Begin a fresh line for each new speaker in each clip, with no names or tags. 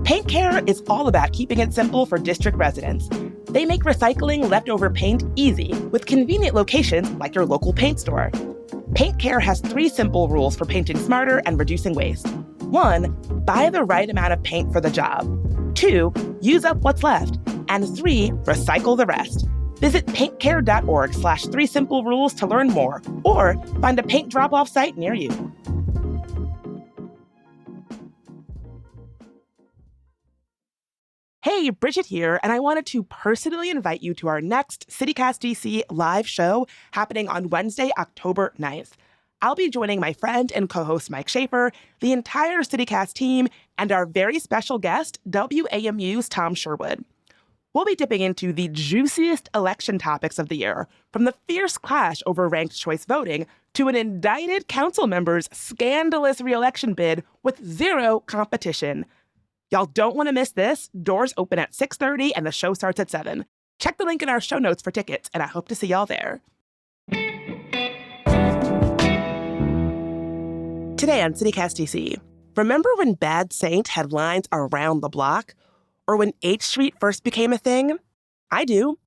Paint Care is all about keeping it simple for district residents. They make recycling leftover paint easy with convenient locations like your local paint store. Paint Care has 3 simple rules for painting smarter and reducing waste. 1, buy the right amount of paint for the job. 2, use up what's left. And 3, recycle the rest. Visit paintcare.org/3simplerules to learn more, or find a paint drop-off site near you. Hey, Bridget here, and I wanted to personally invite you to our next CityCast DC live show happening on Wednesday, October 9th. I'll be joining my friend and co-host Mike Schaefer, the entire CityCast team, and our very special guest, WAMU's Tom Sherwood. We'll be dipping into the juiciest election topics of the year, from the fierce clash over ranked choice voting to an indicted council member's scandalous re-election bid with 0 competition. Y'all don't want to miss this. Doors open at 6:30 and the show starts at 7. Check the link in our show notes for tickets, and I hope to see y'all there. Today on CityCast DC, remember when Bad Saint had lines around the block? Or when H Street first became a thing? I do.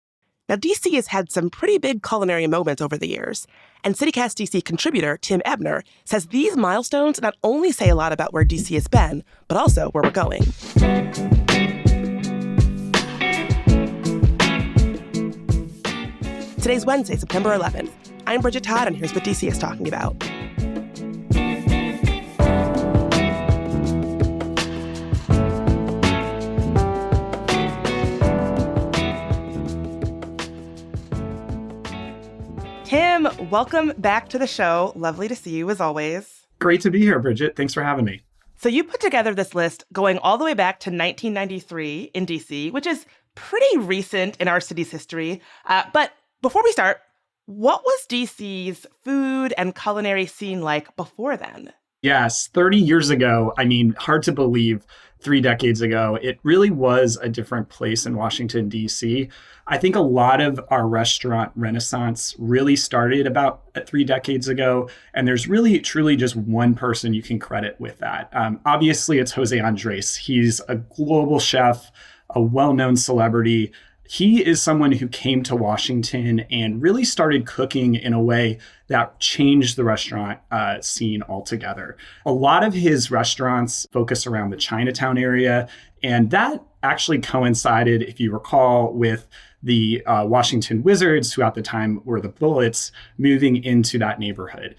Now, DC has had some pretty big culinary moments over the years, and CityCast DC contributor Tim Ebner says these milestones not only say a lot about where DC has been, but also where we're going. Today's Wednesday, September 11th. I'm Bridget Todd, and here's what DC is talking about. Tim, welcome back to the show. Lovely to see you as always.
Great to be here, Bridget. Thanks for having me.
So you put together this list going all the way back to 1993 in DC, which is pretty recent in our city's history. But before we start, what was DC's food and culinary scene like before then?
Yes, 30 years ago, hard to believe, 3 decades ago, it really was a different place in Washington, D.C. I think a lot of our restaurant renaissance really started about 3 decades ago, and there's really truly just one person you can credit with that. Obviously, it's Jose Andres. He's a global chef, a well-known celebrity. He is someone who came to Washington and really started cooking in a way that changed the restaurant scene altogether. A lot of his restaurants focus around the Chinatown area, and that actually coincided, if you recall, with the Washington Wizards, who at the time were the Bullets, moving into that neighborhood.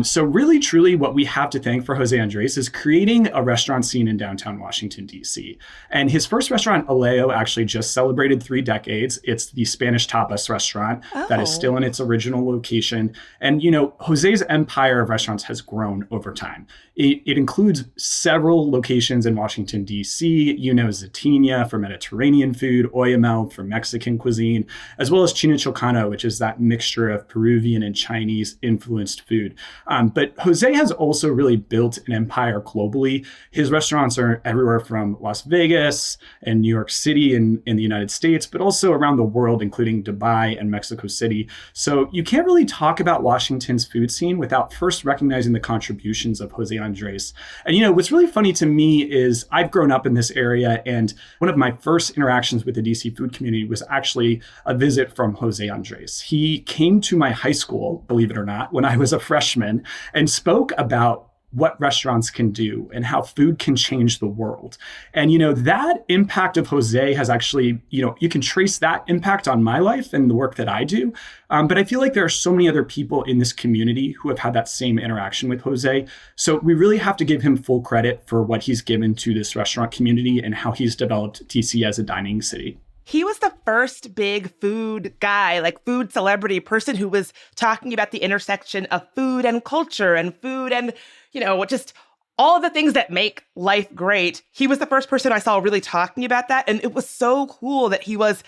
So really, truly, what we have to thank for Jose Andres is creating a restaurant scene in downtown Washington, D.C. And his first restaurant, Aleo, actually just celebrated 3 decades. It's the Spanish tapas restaurant that is still in its original location. And, Jose's empire of restaurants has grown over time. It includes several locations in Washington, D.C. Zaytinya for Mediterranean food, Oyamel for Mexican cuisine, as well as Chilcano, which is that mixture of Peruvian and Chinese influenced food. But Jose has also really built an empire globally. His restaurants are everywhere from Las Vegas and New York City in the United States, but also around the world, including Dubai and Mexico City. So you can't really talk about Washington's food scene without first recognizing the contributions of Jose Andres. And what's really funny to me is I've grown up in this area, and one of my first interactions with the DC food community was actually a visit from Jose Andres. He came to my high school, believe it or not, when I was a freshman, and spoke about what restaurants can do and how food can change the world. And, that impact of Jose has actually, you can trace that impact on my life and the work that I do. But I feel like there are so many other people in this community who have had that same interaction with Jose. So we really have to give him full credit for what he's given to this restaurant community and how he's developed DC as a dining city.
He was the first big food guy, like food celebrity person who was talking about the intersection of food and culture and food and, just all of the things that make life great. He was the first person I saw really talking about that. And it was so cool that he was,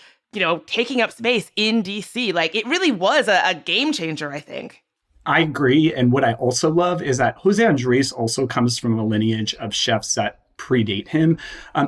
taking up space in DC. Like, it really was a game changer, I think.
I agree. And what I also love is that Jose Andres also comes from a lineage of chefs that predate him,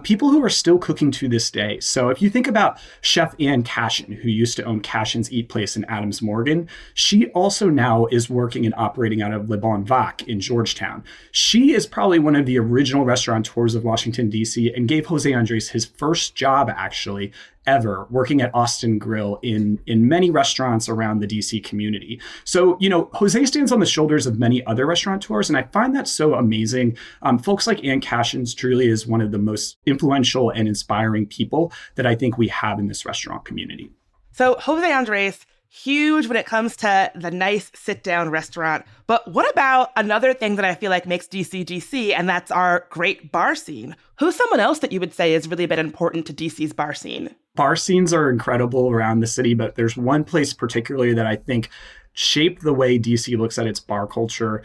people who are still cooking to this day. So if you think about Chef Ann Cashin, who used to own Cashin's Eat Place in Adams Morgan, she also now is working and operating out of Le Bon Vac in Georgetown. She is probably one of the original restaurateurs of Washington, D.C., and gave Jose Andres his first job, actually, ever, working at Austin Grill in many restaurants around the DC community. So, Jose stands on the shoulders of many other restaurateurs, and I find that so amazing. Folks like Ann Cashin truly is one of the most influential and inspiring people that I think we have in this restaurant community.
So Jose Andres, huge when it comes to the nice sit-down restaurant. But what about another thing that I feel like makes DC DC, and that's our great bar scene? Who's someone else that you would say has really been important to DC's bar scene?
Bar scenes are incredible around the city, but there's one place particularly that I think shaped the way DC looks at its bar culture.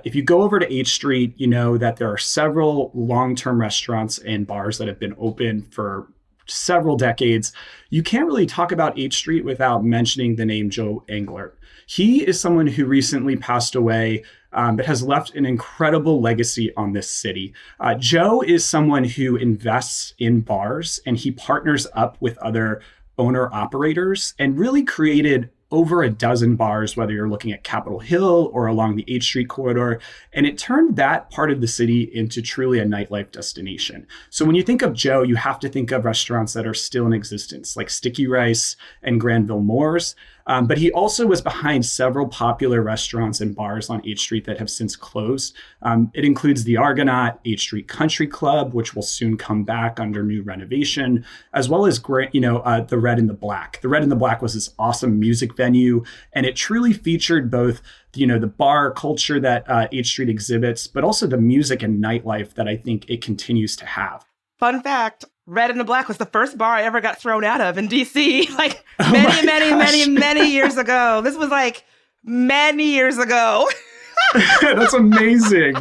If you go over to H Street, you know that there are several long-term restaurants and bars that have been open for several decades. You can't really talk about H Street without mentioning the name Joe Englert. He is someone who recently passed away, but has left an incredible legacy on this city. Joe is someone who invests in bars, and he partners up with other owner-operators and really created over a dozen bars, whether you're looking at Capitol Hill or along the H Street corridor. And it turned that part of the city into truly a nightlife destination. So when you think of Joe, you have to think of restaurants that are still in existence, like Sticky Rice and Granville Moore's. But he also was behind several popular restaurants and bars on H Street that have since closed. It includes the Argonaut, H Street Country Club, which will soon come back under new renovation, as well as the Red and the Black. The Red and the Black was this awesome music venue, and it truly featured both the bar culture that H Street exhibits, but also the music and nightlife that I think it continues to have.
Fun fact, Red and the Black was the first bar I ever got thrown out of in DC, many years ago. This was many years ago.
That's amazing.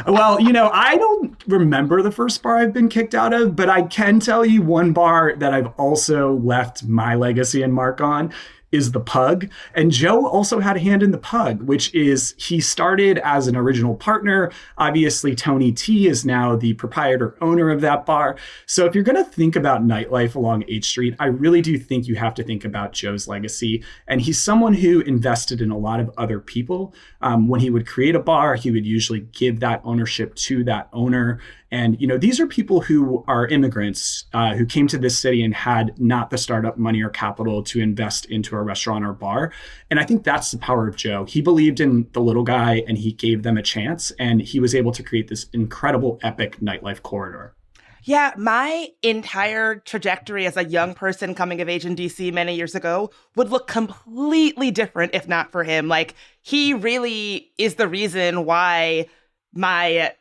Well, I don't remember the first bar I've been kicked out of, but I can tell you one bar that I've also left my legacy and mark on is the Pug. And Joe also had a hand in the Pug, which is he started as an original partner. Obviously, Tony T is now the proprietor owner of that bar. So if you're going to think about nightlife along H Street, I really do think you have to think about Joe's legacy. And he's someone who invested in a lot of other people. When he would create a bar, he would usually give that ownership to that owner. And, these are people who are immigrants who came to this city and had not the startup money or capital to invest into a restaurant or bar. And I think that's the power of Joe. He believed in the little guy and he gave them a chance, and he was able to create this incredible, epic nightlife corridor.
Yeah, my entire trajectory as a young person coming of age in DC many years ago would look completely different if not for him. He really is the reason why my,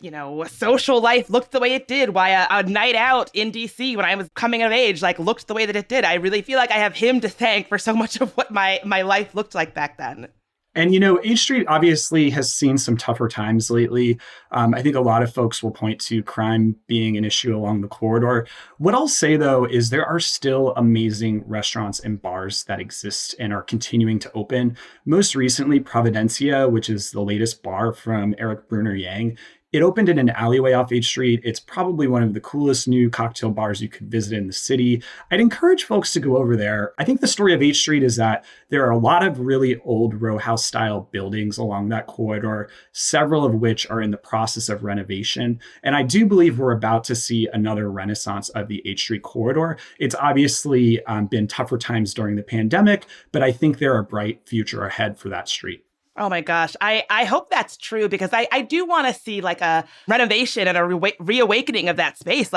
social life looked the way it did, why a night out in DC when I was coming of age, looked the way that it did. I really feel like I have him to thank for so much of what my life looked like back then.
And, H Street obviously has seen some tougher times lately. I think a lot of folks will point to crime being an issue along the corridor. What I'll say, though, is there are still amazing restaurants and bars that exist and are continuing to open. Most recently, Providencia, which is the latest bar from Eric Bruner Yang. It opened in an alleyway off H Street. It's probably one of the coolest new cocktail bars you could visit in the city. I'd encourage folks to go over there. I think the story of H Street is that there are a lot of really old row house style buildings along that corridor, several of which are in the process of renovation. And I do believe we're about to see another renaissance of the H Street corridor. It's obviously been tougher times during the pandemic, but I think there are a bright future ahead for that street.
Oh my gosh. I hope that's true, because I do want to see a renovation and a reawakening of that space.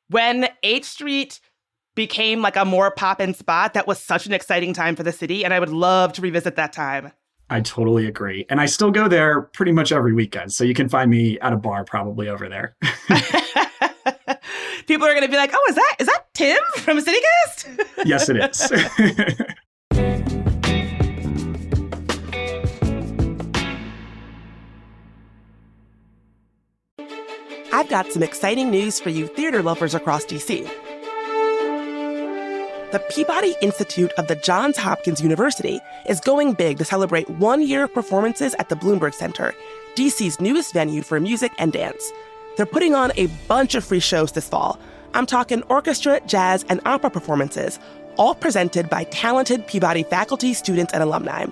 When H Street became a more poppin' spot, that was such an exciting time for the city. And I would love to revisit that time.
I totally agree. And I still go there pretty much every weekend. So you can find me at a bar probably over there.
People are going to be like, oh, is that Tim from CityCast?
Yes, it is.
I've got some exciting news for you theater lovers across DC. The Peabody Institute of the Johns Hopkins University is going big to celebrate 1 year of performances at the Bloomberg Center, DC's newest venue for music and dance. They're putting on a bunch of free shows this fall. I'm talking orchestra, jazz, and opera performances, all presented by talented Peabody faculty, students, and alumni.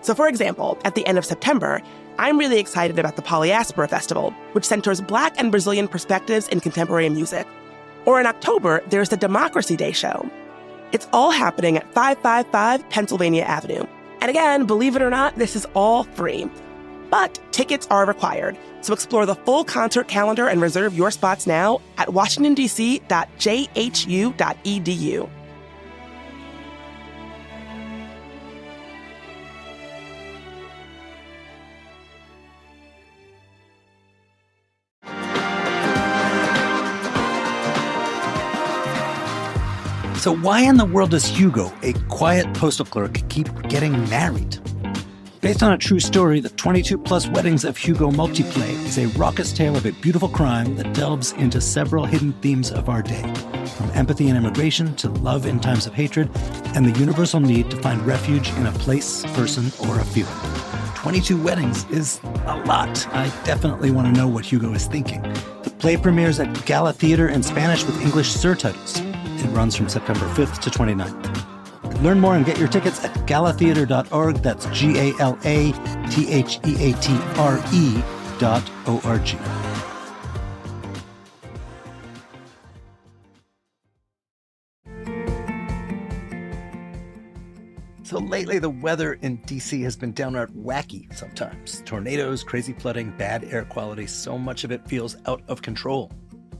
So for example, at the end of September, I'm really excited about the Polyaspora Festival, which centers Black and Brazilian perspectives in contemporary music. Or in October, there's the Democracy Day show. It's all happening at 555 Pennsylvania Avenue. And again, believe it or not, this is all free. But tickets are required, so explore the full concert calendar and reserve your spots now at washingtondc.jhu.edu.
So why in the world does Hugo, a quiet postal clerk, keep getting married? Based on a true story, the 22-plus Weddings of Hugo Multiplay is a raucous tale of a beautiful crime that delves into several hidden themes of our day, from empathy and immigration to love in times of hatred, and the universal need to find refuge in a place, person, or a feeling. 22 Weddings is a lot. I definitely want to know what Hugo is thinking. The play premieres at Gala Theater in Spanish with English surtitles. It runs from September 5th to 29th. Learn more and get your tickets at galatheater.org. That's GALATHEATRE.org. So lately, the weather in DC has been downright wacky sometimes. Tornadoes, crazy flooding, bad air quality, so much of it feels out of control.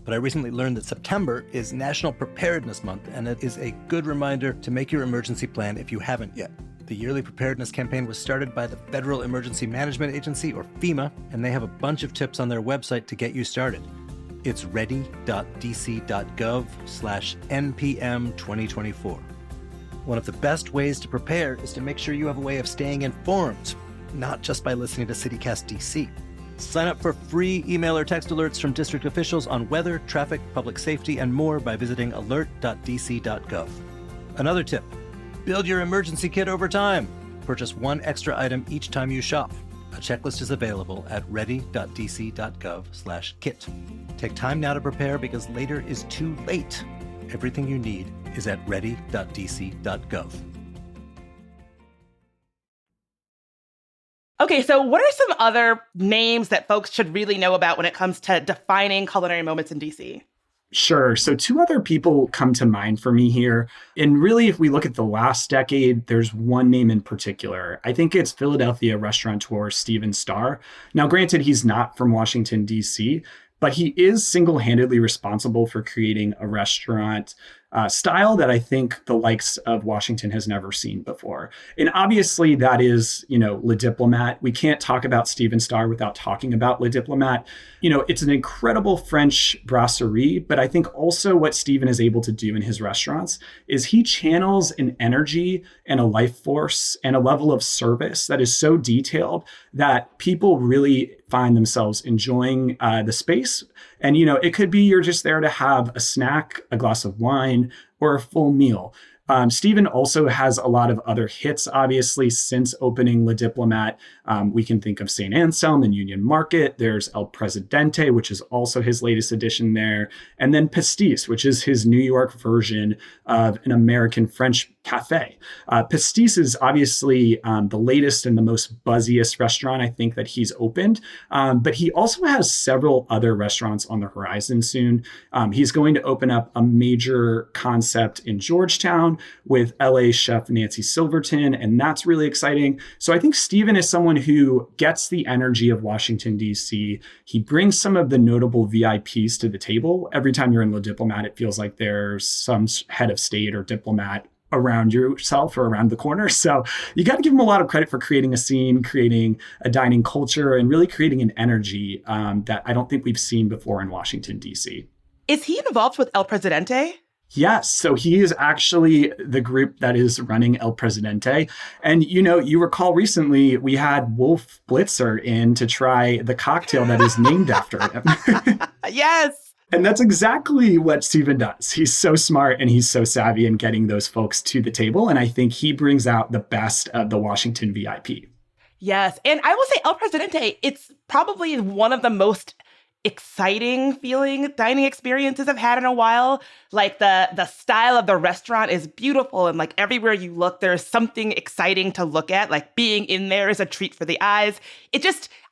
But I recently learned that September is National Preparedness Month, and it is a good reminder to make your emergency plan if you haven't yet. The yearly preparedness campaign was started by the Federal Emergency Management Agency, or FEMA, and they have a bunch of tips on their website to get you started. It's ready.dc.gov/NPM2024. One of the best ways to prepare is to make sure you have a way of staying informed, not just by listening to CityCast DC. Sign up for free email or text alerts from district officials on weather, traffic, public safety, and more by visiting alert.dc.gov. Another tip, build your emergency kit over time. Purchase one extra item each time you shop. A checklist is available at ready.dc.gov/kit. Take time now to prepare because later is too late. Everything you need is at ready.dc.gov.
Okay, so what are some other names that folks should really know about when it comes to defining culinary moments in DC?
Sure. So two other people come to mind for me here. And really, if we look at the last decade, there's one name in particular. I think it's Philadelphia restaurateur Stephen Starr. Now, granted, he's not from Washington, D.C., but he is single-handedly responsible for creating a restaurant style that I think the likes of Washington has never seen before. And obviously that is, Le Diplomat. We can't talk about Stephen Starr without talking about Le Diplomat. It's an incredible French brasserie, but I think also what Stephen is able to do in his restaurants is he channels an energy and a life force and a level of service that is so detailed that people really find themselves enjoying the space. And, it could be you're just there to have a snack, a glass of wine, or a full meal. Stephen also has a lot of other hits, obviously, since opening Le Diplomat. We can think of St. Anselm and Union Market. There's El Presidente, which is also his latest addition there. And then Pastis, which is his New York version of an American French cafe. Pastis is obviously the latest and the most buzziest restaurant I think that he's opened. But he also has several other restaurants on the horizon soon. He's going to open up a major concept in Georgetown with LA chef Nancy Silverton, and that's really exciting. So I think Stephen is someone who gets the energy of Washington, D.C. He brings some of the notable VIPs to the table. Every time you're in Le Diplomat, it feels like there's some head of state or diplomat around yourself or around the corner. So you got to give him a lot of credit for creating a scene, creating a dining culture, and really creating an energy that I don't think we've seen before in Washington, D.C.
Is he involved with El Presidente?
Yes. So he is actually the group that is running El Presidente. And, you recall recently we had Wolf Blitzer in to try the cocktail that is named after him.
Yes.
And that's exactly what Stephen does. He's so smart and he's so savvy in getting those folks to the table. And I think he brings out the best of the Washington VIP.
Yes. And I will say El Presidente, it's probably one of the most exciting feeling dining experiences I've had in a while. Like the style of the restaurant is beautiful, and like everywhere you look, there's something exciting to look at. Like being in there is a treat for the eyes.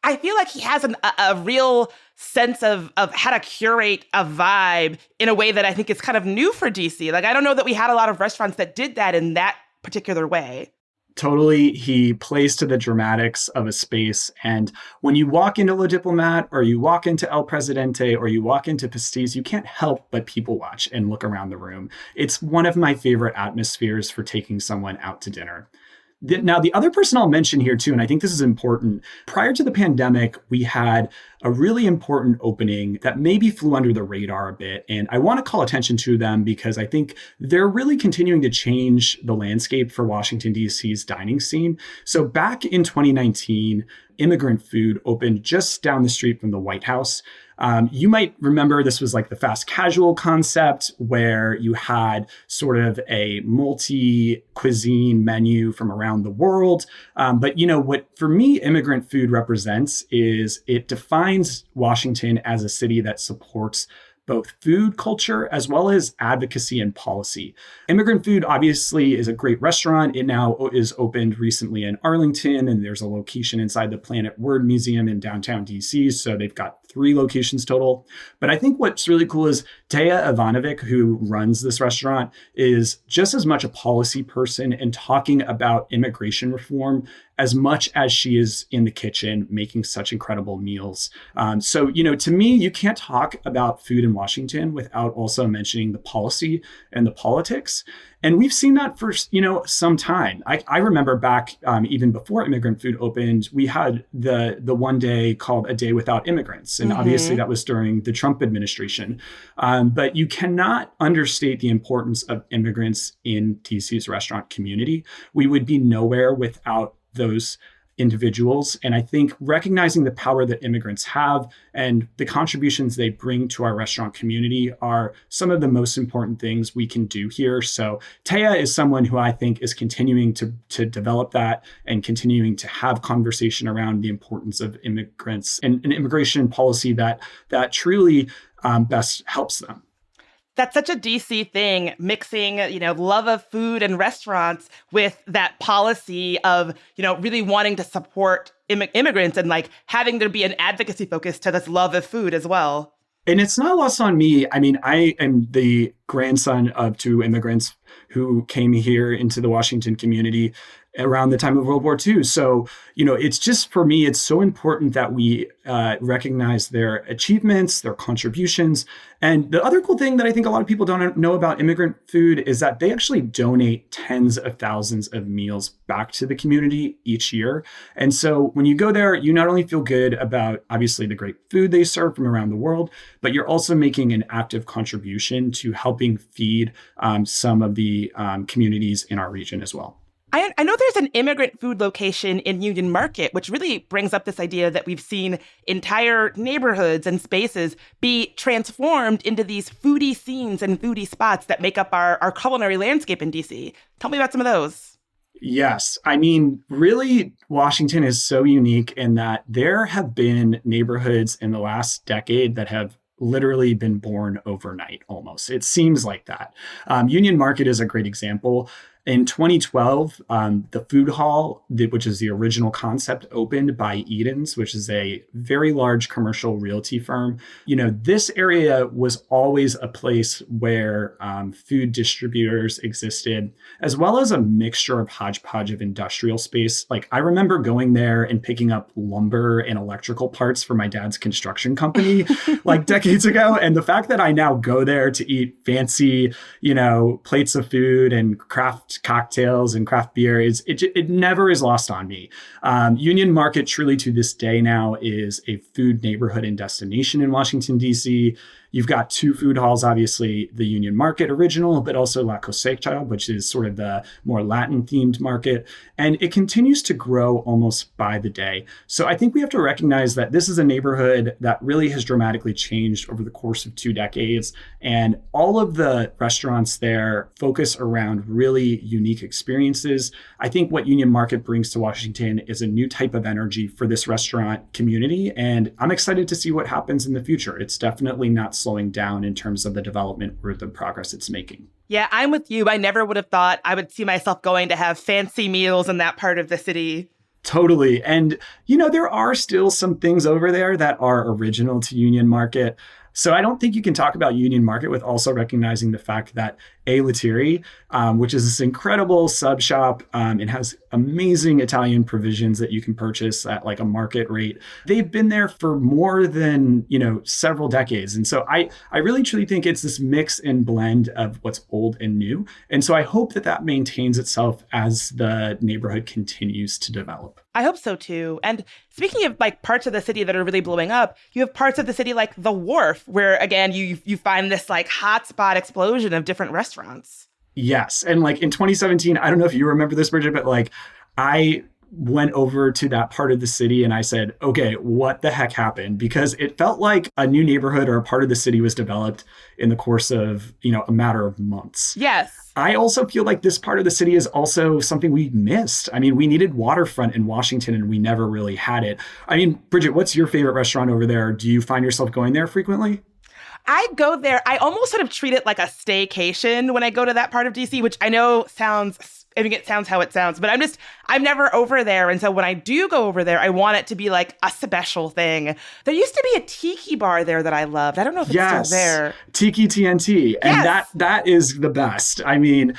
I feel like he has a real sense of how to curate a vibe in a way that I think is kind of new for DC. Like I don't know that we had a lot of restaurants that did that in that particular way.
Totally. He plays to the dramatics of a space. And when you walk into Le Diplomat or you walk into El Presidente or you walk into Pastis, you can't help but people watch and look around the room. It's one of my favorite atmospheres for taking someone out to dinner. Now, the other person I'll mention here too, and I think this is important, prior to the pandemic, we had a really important opening that maybe flew under the radar a bit. And I want to call attention to them because I think they're really continuing to change the landscape for Washington, D.C.'s dining scene. So back in 2019, Immigrant Food opened just down the street from the White House. You might remember this was like the fast casual concept where you had sort of a multi-cuisine menu from around the world. But what for me Immigrant Food represents is it defines Washington as a city that supports both food culture as well as advocacy and policy. Immigrant Food obviously is a great restaurant. It now is opened recently in Arlington, and there's a location inside the Planet Word Museum in downtown DC. So they've got 3 locations total. But I think what's really cool is Taya Ivanovic, who runs this restaurant, is just as much a policy person and talking about immigration reform as much as she is in the kitchen making such incredible meals. So to me, you can't talk about food in Washington without also mentioning the policy and the politics. And we've seen that for, some time. I remember back even before Immigrant Food opened, we had the one day called A Day Without Immigrants. And obviously that was during the Trump administration. But you cannot understate the importance of immigrants in DC's restaurant community. We would be nowhere without those individuals. And I think recognizing the power that immigrants have and the contributions they bring to our restaurant community are some of the most important things we can do here. So Taya is someone who I think is continuing to develop that and continuing to have conversation around the importance of immigrants and an immigration policy that truly best helps them.
That's such a DC thing, mixing, love of food and restaurants with that policy of, really wanting to support immigrants and like having there be an advocacy focus to this love of food as well.
And it's not lost on me. I mean, I am the grandson of 2 immigrants who came here into the Washington community around the time of World War II. So, it's just, for me, it's so important that we recognize their achievements, their contributions. And the other cool thing that I think a lot of people don't know about Immigrant Food is that they actually donate tens of thousands of meals back to the community each year. And so when you go there, you not only feel good about, obviously, the great food they serve from around the world, but you're also making an active contribution to helping feed some of the communities in our region as well.
I know there's an Immigrant Food location in Union Market, which really brings up this idea that we've seen entire neighborhoods and spaces be transformed into these foodie scenes and foodie spots that make up our culinary landscape in DC. Tell me about some of those.
Yes. I mean, really, Washington is so unique in that there have been neighborhoods in the last decade that have literally been born overnight almost. It seems like that. Union Market is a great example. In 2012, the food hall, which is the original concept, opened by Eden's, which is a very large commercial realty firm. This area was always a place where food distributors existed, as well as a mixture of hodgepodge of industrial space. Like I remember going there and picking up lumber and electrical parts for my dad's construction company like decades ago. And the fact that I now go there to eat fancy, plates of food and craft cocktails and craft beer, it never is lost on me. Union Market truly to this day now is a food neighborhood and destination in Washington, D.C. You've got 2 food halls, obviously, the Union Market original, but also La Cosecha, which is sort of the more Latin-themed market. And it continues to grow almost by the day. So I think we have to recognize that this is a neighborhood that really has dramatically changed over the course of 2 decades. And all of the restaurants there focus around really unique experiences. I think what Union Market brings to Washington is a new type of energy for this restaurant community. And I'm excited to see what happens in the future. It's definitely not slowing down in terms of the development or the progress it's making.
Yeah, I'm with you. I never would have thought I would see myself going to have fancy meals in that part of the city.
Totally. And, you know, there are still some things over there that are original to Union Market. So I don't think you can talk about Union Market with also recognizing the fact that A. Lettieri, which is this incredible sub shop, it has amazing Italian provisions that you can purchase at like a market rate. They've been there for more than, several decades. And so I really truly think it's this mix and blend of what's old and new. And so I hope that that maintains itself as the neighborhood continues to develop.
I hope so too. And speaking of like parts of the city that are really blowing up, you have parts of the city like the Wharf, where again, you find this like hotspot explosion of different restaurants.
Yes. And like in 2017, I don't know if you remember this, Bridget, but like I went over to that part of the city and I said, okay, what the heck happened? Because it felt like a new neighborhood or a part of the city was developed in the course of, a matter of months.
Yes.
I also feel like this part of the city is also something we missed. I mean, we needed waterfront in Washington and we never really had it. I mean, Bridget, what's your favorite restaurant over there? Do you find yourself going there frequently?
I go there. I almost sort of treat it like a staycation when I go to that part of DC, which I know it sounds how it sounds, but I'm never over there. And so when I do go over there, I want it to be like a special thing. There used to be a tiki bar there that I loved. I don't know if it's still there.
Tiki TNT. And that is the best. I mean,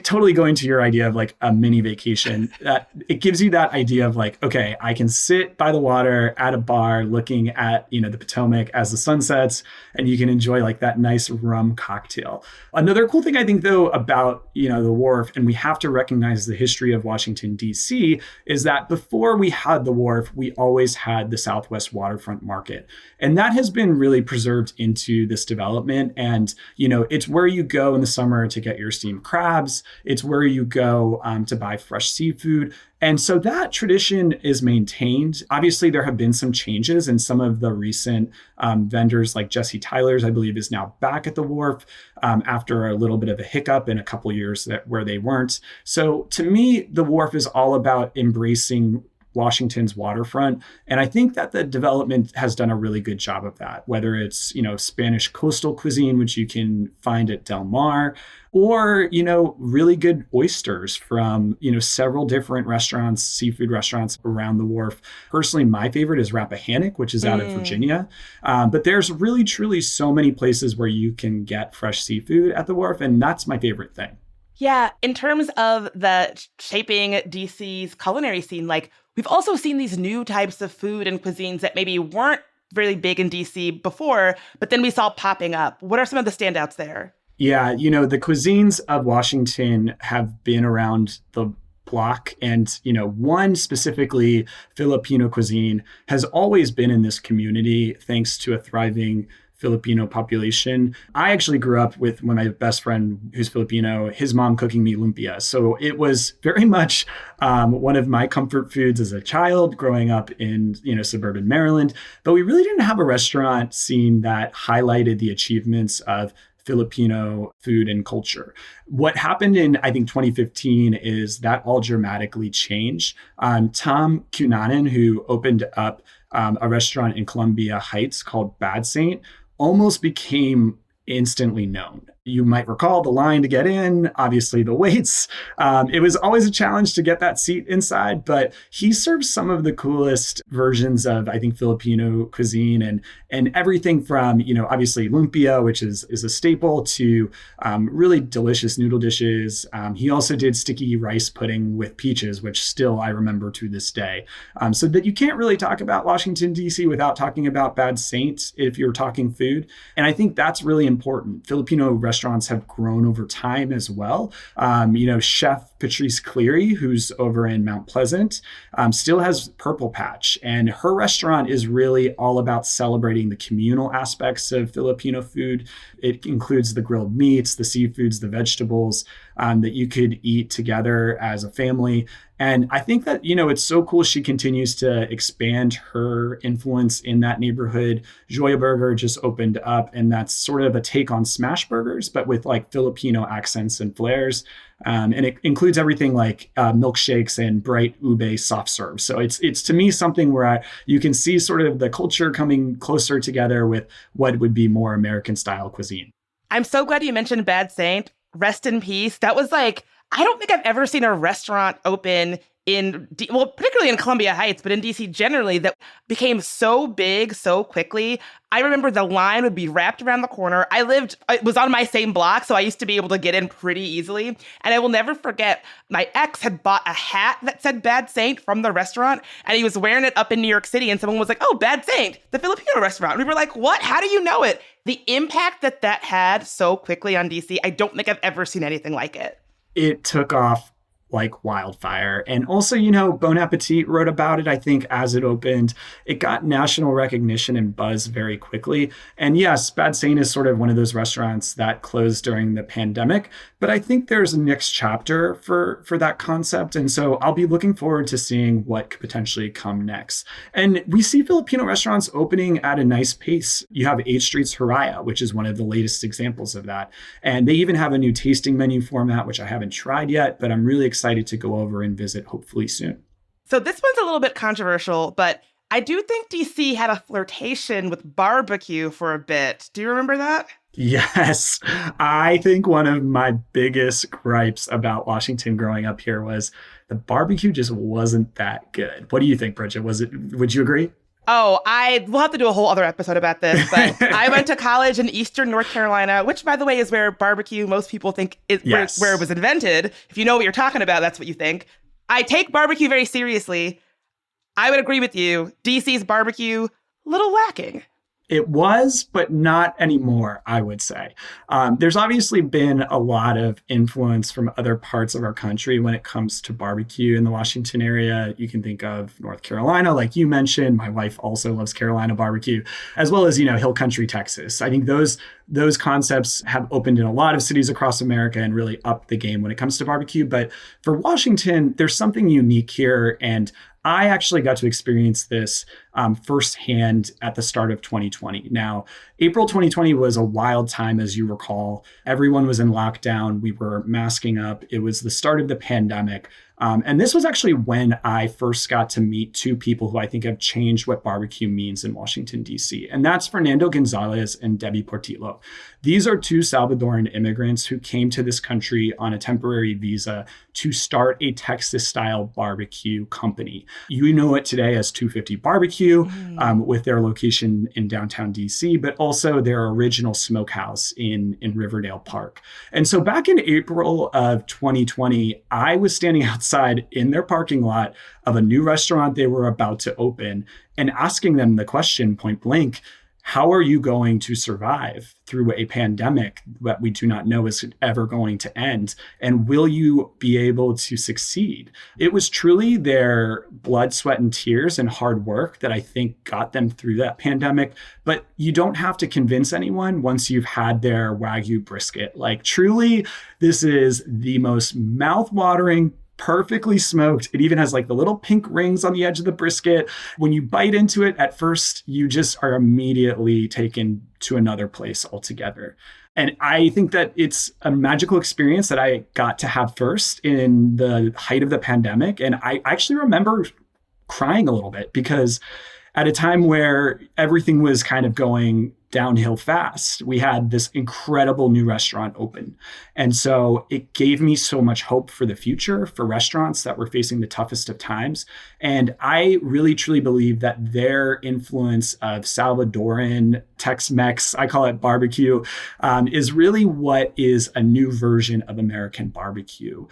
totally going to your idea of like a mini vacation, that it gives you that idea of like, okay, I can sit by the water at a bar looking at, the Potomac as the sun sets, and you can enjoy like that nice rum cocktail. Another cool thing I think though about, the Wharf, and we have to recognize the history of Washington, D.C., is that before we had the Wharf, we always had the Southwest Waterfront Market. And that has been really preserved into this development. And, it's where you go in the summer to get your steamed crab. It's where you go to buy fresh seafood. And so that tradition is maintained. Obviously, there have been some changes, and some of the recent vendors like Jesse Tyler's, I believe, is now back at the Wharf after a little bit of a hiccup in a couple years where they weren't. So to me, the Wharf is all about embracing Washington's waterfront. And I think that the development has done a really good job of that, whether it's, Spanish coastal cuisine, which you can find at Del Mar, or, really good oysters from, several different restaurants, seafood restaurants around the Wharf. Personally, my favorite is Rappahannock, which is out of Virginia. But there's really, truly so many places where you can get fresh seafood at the Wharf. And that's my favorite thing.
Yeah. In terms of the shaping DC's culinary scene, like we've also seen these new types of food and cuisines that maybe weren't really big in DC before, but then we saw popping up. What are some of the standouts there?
Yeah, the cuisines of Washington have been around the block. And, one specifically, Filipino cuisine, has always been in this community thanks to a thriving Filipino population. I actually grew up with my best friend who's Filipino, his mom cooking me lumpia. So it was very much one of my comfort foods as a child growing up in, suburban Maryland. But we really didn't have a restaurant scene that highlighted the achievements of Filipino food and culture. What happened in, I think, 2015 is that all dramatically changed. Tom Cunanan, who opened up a restaurant in Columbia Heights called Bad Saint, almost became instantly known. You might recall the line to get in, obviously the waits. It was always a challenge to get that seat inside, but he serves some of the coolest versions of, I think, Filipino cuisine and everything from, obviously lumpia, which is a staple, to really delicious noodle dishes. He also did sticky rice pudding with peaches, which still I remember to this day. So that you can't really talk about Washington, D.C. without talking about Bad Saint if you're talking food. And I think that's really important. Filipino restaurants have grown over time as well. Chef Patrice Cleary, who's over in Mount Pleasant, still has Purple Patch. And her restaurant is really all about celebrating the communal aspects of Filipino food. It includes the grilled meats, the seafoods, the vegetables that you could eat together as a family. And I think that, it's so cool she continues to expand her influence in that neighborhood. Joya Burger just opened up, and that's sort of a take on smash burgers, but with like Filipino accents and flares. And it includes everything like milkshakes and bright ube soft serves. So it's to me something where you can see sort of the culture coming closer together with what would be more American style cuisine.
I'm so glad you mentioned Bad Saint. Rest in peace. That was like, I don't think I've ever seen a restaurant open particularly in Columbia Heights, but in DC generally, that became so big so quickly. I remember the line would be wrapped around the corner. It was on my same block, so I used to be able to get in pretty easily. And I will never forget, my ex had bought a hat that said Bad Saint from the restaurant, and he was wearing it up in New York City, and someone was like, "Oh, Bad Saint, the Filipino restaurant." And we were like, "What? How do you know it?" The impact that had so quickly on DC, I don't think I've ever seen anything like it.
It took off like wildfire. And also, Bon Appetit wrote about it, I think, as it opened. It got national recognition and buzz very quickly. And yes, Bad Saint is sort of one of those restaurants that closed during the pandemic. But I think there's a next chapter for that concept. And so I'll be looking forward to seeing what could potentially come next. And we see Filipino restaurants opening at a nice pace. You have 8th Street's Haraya, which is one of the latest examples of that. And they even have a new tasting menu format, which I haven't tried yet, but I'm really excited to go over and visit hopefully soon.
So this one's a little bit controversial, but I do think DC had a flirtation with barbecue for a bit. Do you remember that?
Yes. I think one of my biggest gripes about Washington growing up here was the barbecue just wasn't that good. What do you think, Bridget? Would you agree?
Oh, we'll have to do a whole other episode about this, but I went to college in Eastern North Carolina, which, by the way, is where barbecue, most people think, is
yes.
where it was invented. If you know what you're talking about, that's what you think. I take barbecue very seriously. I would agree with you. DC's barbecue, a little lacking.
It was, but not anymore, I would say. There's obviously been a lot of influence from other parts of our country when it comes to barbecue in the Washington area. You can think of North Carolina, like you mentioned. My wife also loves Carolina barbecue, as well as, Hill Country, Texas. I think those concepts have opened in a lot of cities across America and really upped the game when it comes to barbecue. But for Washington, there's something unique here. And I actually got to experience this firsthand at the start of 2020. Now, April 2020 was a wild time, as you recall. Everyone was in lockdown. We were masking up. It was the start of the pandemic. And this was actually when I first got to meet two people who I think have changed what barbecue means in Washington, D.C. And that's Fernando Gonzalez and Debbie Portillo. These are two Salvadoran immigrants who came to this country on a temporary visa to start a Texas-style barbecue company. You know it today as 250 Barbecue, with their location in downtown D.C., but also their original smokehouse in Riverdale Park. And so back in April of 2020, I was standing outside in their parking lot of a new restaurant they were about to open and asking them the question point blank, how are you going to survive through a pandemic that we do not know is ever going to end? And will you be able to succeed? It was truly their blood, sweat, and tears and hard work that I think got them through that pandemic. But you don't have to convince anyone once you've had their Wagyu brisket. Like, truly, this is the most mouth-watering, perfectly smoked. It even has like the little pink rings on the edge of the brisket. When you bite into it at first, you just are immediately taken to another place altogether. And I think that it's a magical experience that I got to have first in the height of the pandemic. And I actually remember crying a little bit because at a time where everything was kind of going downhill fast, we had this incredible new restaurant open. And so it gave me so much hope for the future for restaurants that were facing the toughest of times. And I really, truly believe that their influence of Salvadoran Tex-Mex, I call it barbecue, is really what is a new version of American barbecue.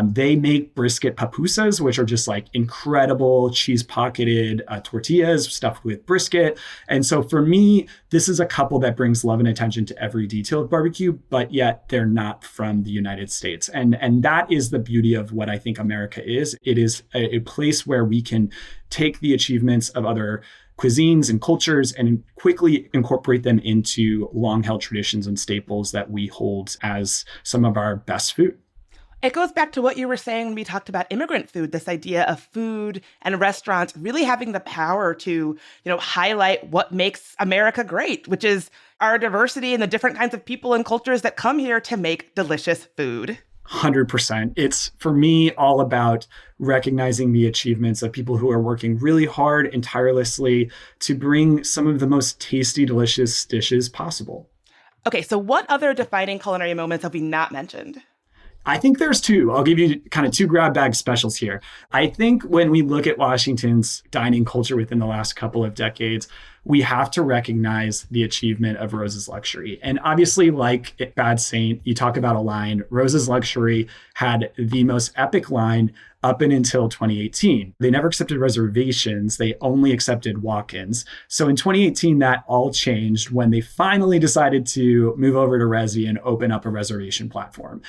They make brisket pupusas, which are just like incredible cheese-pocketed tortillas stuffed with brisket. And so for me, this is a couple that brings love and attention to every detail of barbecue, but yet they're not from the United States. And that is the beauty of what I think America is. It is a place where we can take the achievements of other cuisines and cultures and quickly incorporate them into long-held traditions and staples that we hold as some of our best food.
It goes back to what you were saying when we talked about immigrant food, this idea of food and restaurants really having the power to, highlight what makes America great, which is our diversity and the different kinds of people and cultures that come here to make delicious food.
100%. It's, for me, all about recognizing the achievements of people who are working really hard and tirelessly to bring some of the most tasty, delicious dishes possible.
Okay, so what other defining culinary moments have we not mentioned?
I think there's two. I'll give you kind of two grab bag specials here. I think when we look at Washington's dining culture within the last couple of decades, we have to recognize the achievement of Rose's Luxury. And obviously, like Bad Saint, you talk about a line, Rose's Luxury had the most epic line up and until 2018. They never accepted reservations. They only accepted walk-ins. So in 2018, that all changed when they finally decided to move over to Resi and open up a reservation platform.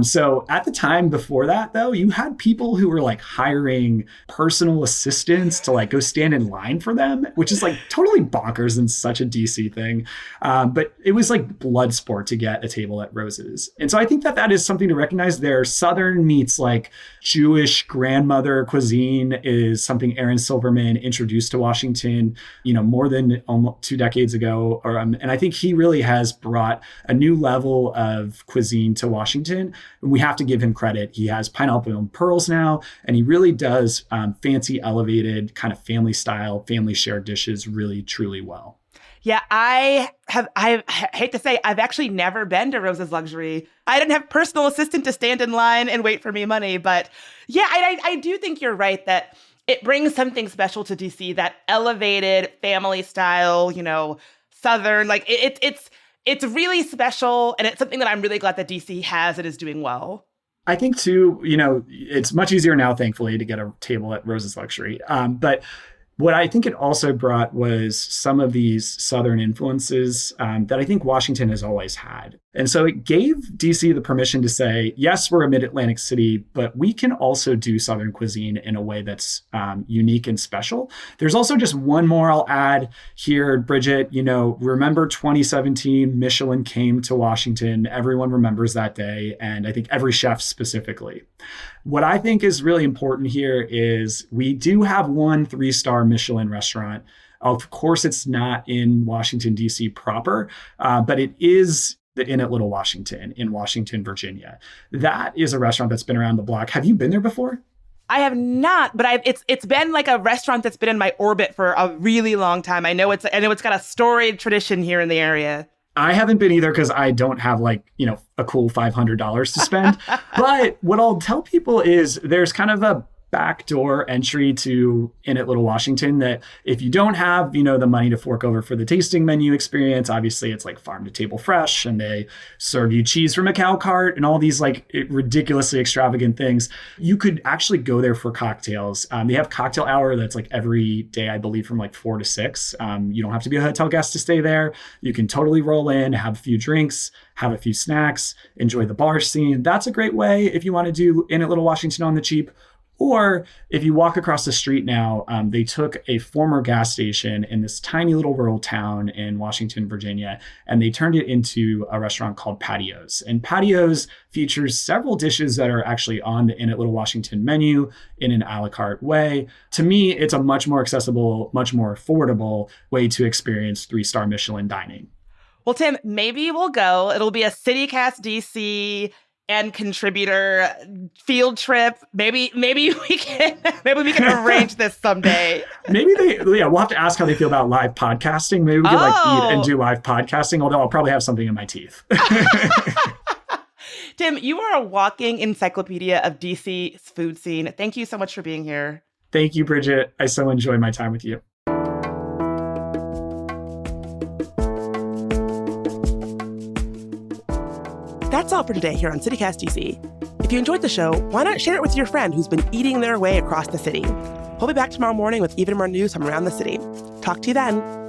So at the time before that, though, you had people who were like hiring personal assistants to like go stand in line for them, which is like totally bonkers and such a DC thing. But it was like blood sport to get a table at Rose's. And so I think that is something to recognize. Their Southern meets like Jewish grandmother cuisine is something Aaron Silverman introduced to Washington, more than almost 2 decades ago. And I think he really has brought a new level of cuisine to Washington. And we have to give him credit. He has pineapple and pearls now, and he really does fancy, elevated, kind of family style, family shared dishes really, truly well.
Yeah, I hate to say, I've actually never been to Rose's Luxury. I didn't have a personal assistant to stand in line and wait for me money. But yeah, I do think you're right that it brings something special to DC, that elevated family style, Southern, like it's really special. And it's something that I'm really glad that DC has and is doing well.
I think too, it's much easier now, thankfully, to get a table at Rose's Luxury. But what I think it also brought was some of these Southern influences that I think Washington has always had. And so it gave DC the permission to say, yes, we're a mid-Atlantic city, but we can also do Southern cuisine in a way that's unique and special. There's also just one more I'll add here, Bridget. Remember 2017, Michelin came to Washington. Everyone remembers that day, and I think every chef specifically. What I think is really important here is we do have one 3-star Michelin restaurant. Of course, it's not in Washington, D.C. proper, but it is the Inn at Little Washington in Washington, Virginia. That is a restaurant that's been around the block. Have you been there before?
I have not, but it's been like a restaurant that's been in my orbit for a really long time. I know it's got a storied tradition here in the area.
I haven't been either because I don't have a cool $500 to spend. But what I'll tell people is there's kind of a backdoor entry to Inn at Little Washington that if you don't have, the money to fork over for the tasting menu experience, obviously it's like farm to table fresh and they serve you cheese from a cow cart and all these like ridiculously extravagant things. You could actually go there for cocktails. They have cocktail hour that's like every day, I believe, from like 4 to 6. You don't have to be a hotel guest to stay there. You can totally roll in, have a few drinks, have a few snacks, enjoy the bar scene. That's a great way if you want to do Inn at Little Washington on the cheap. Or if you walk across the street now, they took a former gas station in this tiny little rural town in Washington, Virginia, and they turned it into a restaurant called Patios. And Patios features several dishes that are actually on the Inn at Little Washington menu in an a la carte way. To me, it's a much more accessible, much more affordable way to experience 3-star Michelin dining.
Well, Tim, maybe we'll go. It'll be a CityCast DC and contributor field trip. Maybe we can arrange this someday.
We'll have to ask how they feel about live podcasting. Maybe we can eat and do live podcasting, although I'll probably have something in my teeth.
Tim, you are a walking encyclopedia of DC's food scene. Thank you so much for being here.
Thank you, Bridget. I so enjoy my time with you.
That's all for today here on CityCast DC. If you enjoyed the show, why not share it with your friend who's been eating their way across the city? We'll be back tomorrow morning with even more news from around the city. Talk to you then.